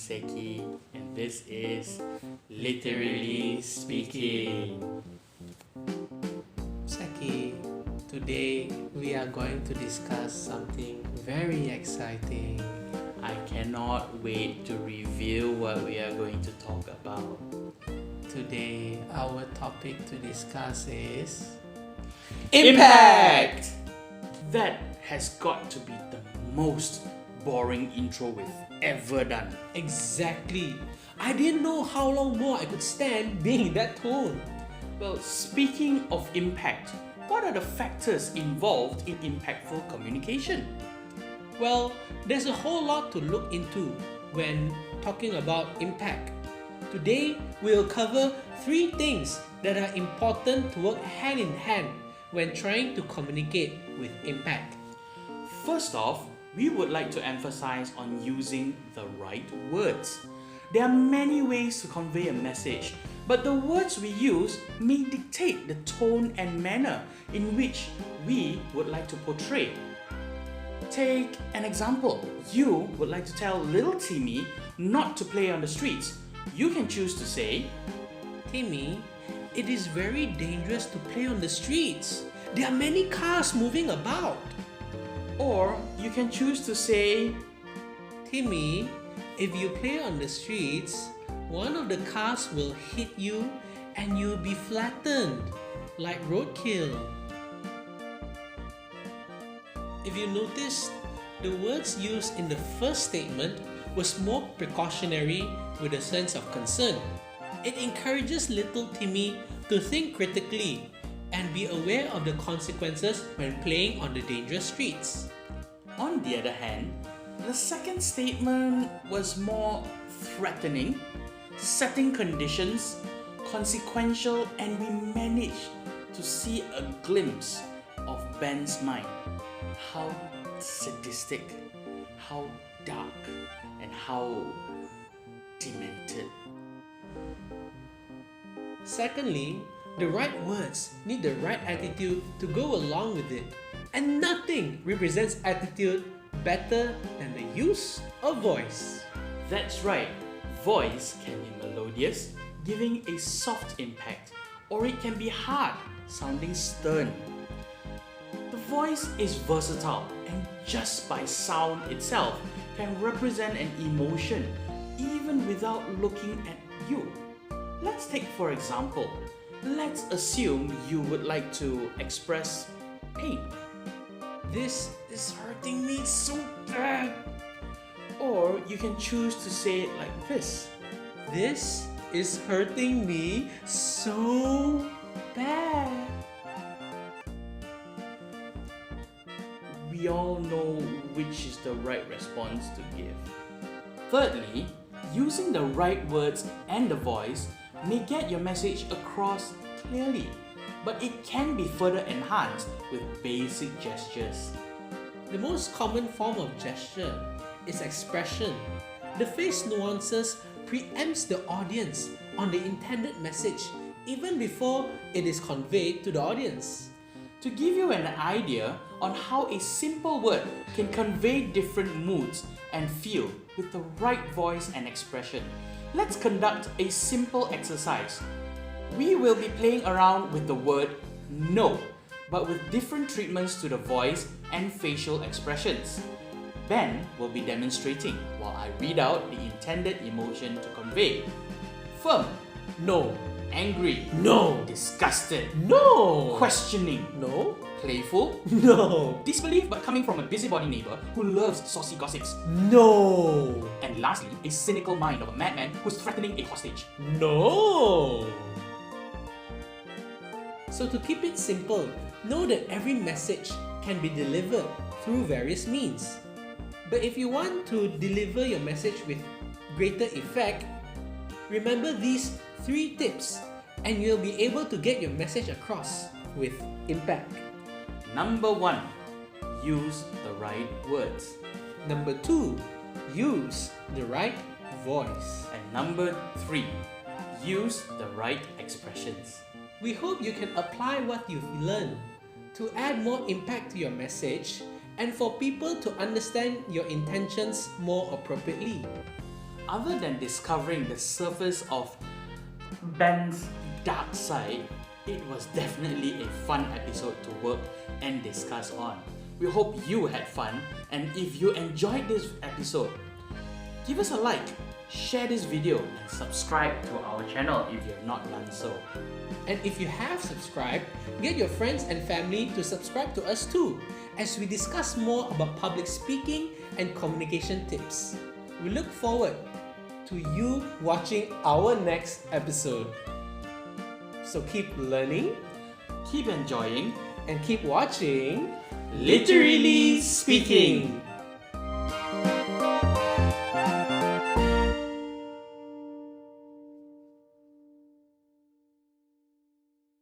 Seki, and this is Literally Speaking. Seki, today we are going to discuss something very exciting. I cannot wait to reveal what we are going to talk about. Today, our topic to discuss is Impact! That has got to be the most boring intro we've ever done. Exactly. I didn't know how long more I could stand being in that tone. Well, speaking of impact, what are the factors involved in impactful communication? Well, there's a whole lot to look into when talking about impact. Today, we'll cover 3 things that are important to work hand in hand when trying to communicate with impact. First off, we would like to emphasize on using the right words. There are many ways to convey a message, but the words we use may dictate the tone and manner in which we would like to portray. Take an example. You would like to tell little Timmy not to play on the streets. You can choose to say, Timmy, it is very dangerous to play on the streets. There are many cars moving about. or you can choose to say, Timmy, if you play on the streets, one of the cars will hit you and you'll be flattened like roadkill. If you noticed, the words used in the first statement was more precautionary with a sense of concern. It encourages little Timmy to think critically and be aware of the consequences when playing on the dangerous streets. On the other hand, the second statement was more threatening, setting conditions, consequential, and we managed to see a glimpse of Ben's mind. How sadistic, how dark, and how demented. Secondly, the right words need the right attitude to go along with it. And nothing represents attitude better than the use of voice. That's right, voice can be melodious, giving a soft impact, or it can be hard, sounding stern. The voice is versatile and just by sound itself can represent an emotion even without looking at you. Let's take for example, let's assume you would like to express pain. This is hurting me so bad. Or you can choose to say it like this. This is hurting me so bad. We all know which is the right response to give. Thirdly, using the right words and the voice may get your message across clearly, but it can be further enhanced with basic gestures. The most common form of gesture is expression. The face nuances preempts the audience on the intended message even before it is conveyed to the audience. To give you an idea on how a simple word can convey different moods and feel with the right voice and expression, let's conduct a simple exercise. We will be playing around with the word no, but with different treatments to the voice and facial expressions. Ben will be demonstrating while I read out the intended emotion to convey. Firm, No. angry, No. disgusted, No. questioning, No. playful, No. disbelief but coming from a busybody neighbor who loves saucy gossips, No. and lastly, a cynical mind of a madman who's threatening a hostage. No. So to keep it simple, know that every message can be delivered through various means. But if you want to deliver your message with greater effect, remember these 3 tips and you'll be able to get your message across with impact. Number 1, use the right words. Number 2, use the right voice. And number 3, use the right expressions. We hope you can apply what you've learned to add more impact to your message and for people to understand your intentions more appropriately. other than discovering the surface of Ben's dark side, it was definitely a fun episode to work and discuss on. We hope you had fun, and if you enjoyed this episode, give us a like, share this video, and subscribe to our channel if you have not done so. And if you have subscribed, get your friends and family to subscribe to us too, as we discuss more about public speaking and communication tips. We look forward to you watching our next episode. So keep learning, Keep enjoying and keep watching Literally Speaking.